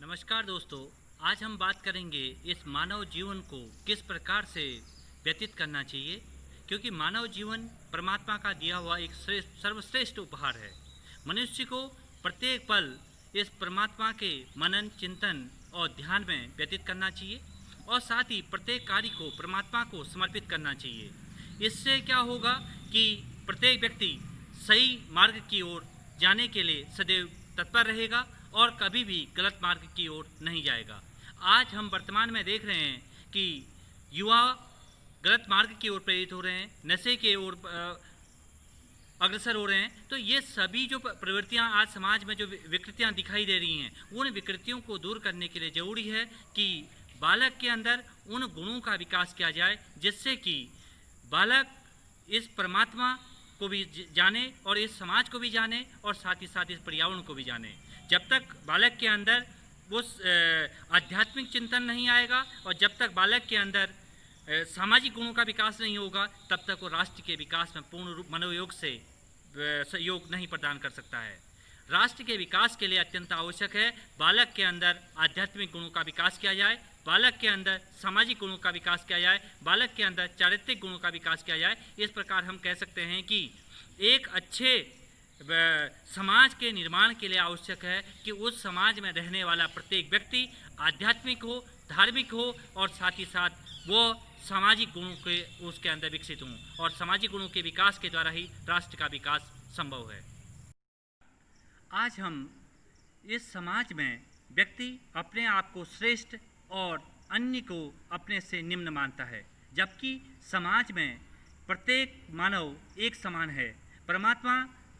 नमस्कार दोस्तों, आज हम बात करेंगे इस मानव जीवन को किस प्रकार से व्यतीत करना चाहिए, क्योंकि मानव जीवन परमात्मा का दिया हुआ एक सर्वश्रेष्ठ उपहार है। मनुष्य को प्रत्येक पल इस परमात्मा के मनन, चिंतन और ध्यान में व्यतीत करना चाहिए और साथ ही प्रत्येक कार्य को परमात्मा को समर्पित करना चाहिए। इससे क्या होगा कि प्रत्येक व्यक्ति सही मार्ग की ओर जाने के लिए सदैव तत्पर रहेगा और कभी भी गलत मार्ग की ओर नहीं जाएगा। आज हम वर्तमान में देख रहे हैं कि युवा गलत मार्ग की ओर प्रेरित हो रहे हैं, नशे की ओर अग्रसर हो रहे हैं। तो ये सभी जो प्रवृत्तियां आज समाज में जो विकृतियां दिखाई दे रही हैं, उन विकृतियों को दूर करने के लिए ज़रूरी है कि बालक के अंदर उन गुणों का विकास किया जाए जिससे कि बालक इस परमात्मा को भी जाने और इस समाज को भी जाने और साथ ही साथ इस पर्यावरण को भी जाने। जब तक बालक के अंदर वो आध्यात्मिक चिंतन नहीं आएगा और जब तक बालक के अंदर सामाजिक गुणों का विकास नहीं होगा, तब तक वो राष्ट्र के विकास में पूर्ण रूप मनोयोग से सहयोग नहीं प्रदान कर सकता है। राष्ट्र के विकास के लिए अत्यंत आवश्यक है बालक के अंदर आध्यात्मिक गुणों का विकास किया जाए, बालक के अंदर सामाजिक गुणों का विकास किया जाए, बालक के अंदर चारित्रिक गुणों का विकास किया जाए। इस प्रकार हम कह सकते हैं कि एक अच्छे समाज के निर्माण के लिए आवश्यक है कि उस समाज में रहने वाला प्रत्येक व्यक्ति आध्यात्मिक हो, धार्मिक हो और साथ ही साथ वो सामाजिक गुणों के उसके अंदर विकसित हों और सामाजिक गुणों के विकास के द्वारा ही राष्ट्र का विकास संभव है। आज हम इस समाज में व्यक्ति अपने आप को श्रेष्ठ और अन्य को अपने से निम्न मानता है, जबकि समाज में प्रत्येक मानव एक समान है। परमात्मा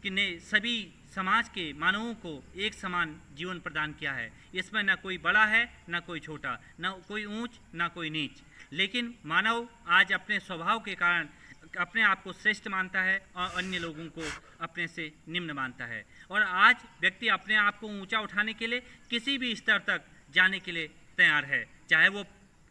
ने सभी समाज के मानवों को एक समान जीवन प्रदान किया है। इसमें न कोई बड़ा है, न कोई छोटा, न कोई ऊंच, न कोई नीच। लेकिन मानव आज अपने स्वभाव के कारण अपने आप को श्रेष्ठ मानता है और अन्य लोगों को अपने से निम्न मानता है। और आज व्यक्ति अपने आप को ऊंचा उठाने के लिए किसी भी स्तर तक जाने के लिए तैयार है, चाहे वो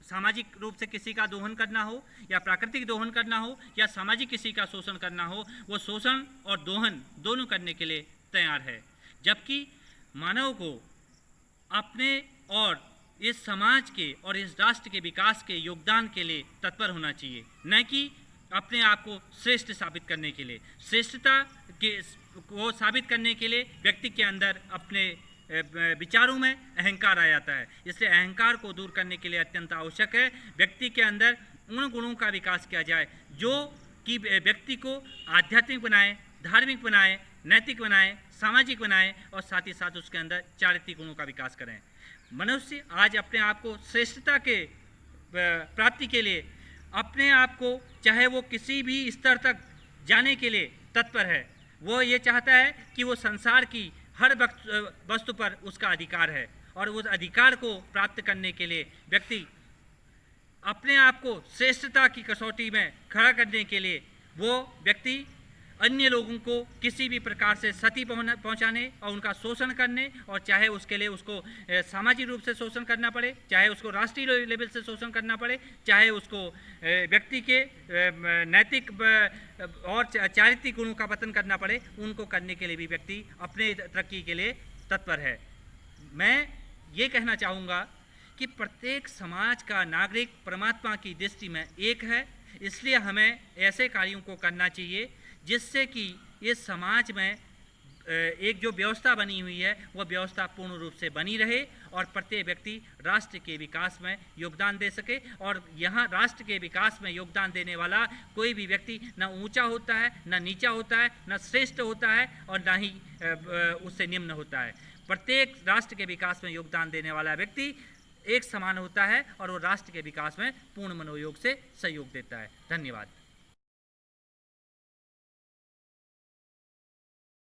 सामाजिक रूप से किसी का दोहन करना हो या प्राकृतिक दोहन करना हो या सामाजिक किसी का शोषण करना हो, वो शोषण और दोहन दोनों करने के लिए तैयार है। जबकि मानव को अपने और इस समाज के और इस राष्ट्र के विकास के योगदान के लिए तत्पर होना चाहिए, न कि अपने आप को श्रेष्ठ साबित करने के लिए। श्रेष्ठता को साबित करने के लिए व्यक्ति के अंदर अपने विचारों में अहंकार आ जाता है। इसलिए अहंकार को दूर करने के लिए अत्यंत आवश्यक है व्यक्ति के अंदर उन गुणों का विकास किया जाए जो कि व्यक्ति को आध्यात्मिक बनाए, धार्मिक बनाए, नैतिक बनाए, सामाजिक बनाए और साथ ही साथ उसके अंदर चारित्रिक गुणों का विकास करें। मनुष्य आज अपने आप को श्रेष्ठता के प्राप्ति के लिए अपने आप को चाहे वो किसी भी स्तर तक जाने के लिए तत्पर है। वो ये चाहता है कि वो संसार की हर वस्तु पर उसका अधिकार है और उस अधिकार को प्राप्त करने के लिए व्यक्ति अपने आप को श्रेष्ठता की कसौटी में खड़ा करने के लिए वो व्यक्ति अन्य लोगों को किसी भी प्रकार से क्षति पहुंचाने और उनका शोषण करने, और चाहे उसके लिए उसको सामाजिक रूप से शोषण करना पड़े, चाहे उसको राष्ट्रीय लेवल से शोषण करना पड़े, चाहे उसको व्यक्ति के नैतिक और चारित्रिक गुणों का पतन करना पड़े, उनको करने के लिए भी व्यक्ति अपने तरक्की के लिए तत्पर है। मैं ये कहना चाहूँगा कि प्रत्येक समाज का नागरिक परमात्मा की दृष्टि में एक है, इसलिए हमें ऐसे कार्यों को करना चाहिए जिससे कि इस समाज में एक जो व्यवस्था बनी हुई है वह व्यवस्था पूर्ण रूप से बनी रहे और प्रत्येक व्यक्ति राष्ट्र के विकास में योगदान दे सके। और यहाँ राष्ट्र के विकास में योगदान देने वाला कोई भी व्यक्ति न ऊंचा होता है, न नीचा होता है, न श्रेष्ठ होता है और न ही उससे निम्न होता है। प्रत्येक राष्ट्र के विकास में योगदान देने वाला व्यक्ति एक समान होता है और वो राष्ट्र के विकास में पूर्ण मनोयोग से सहयोग देता है। धन्यवाद।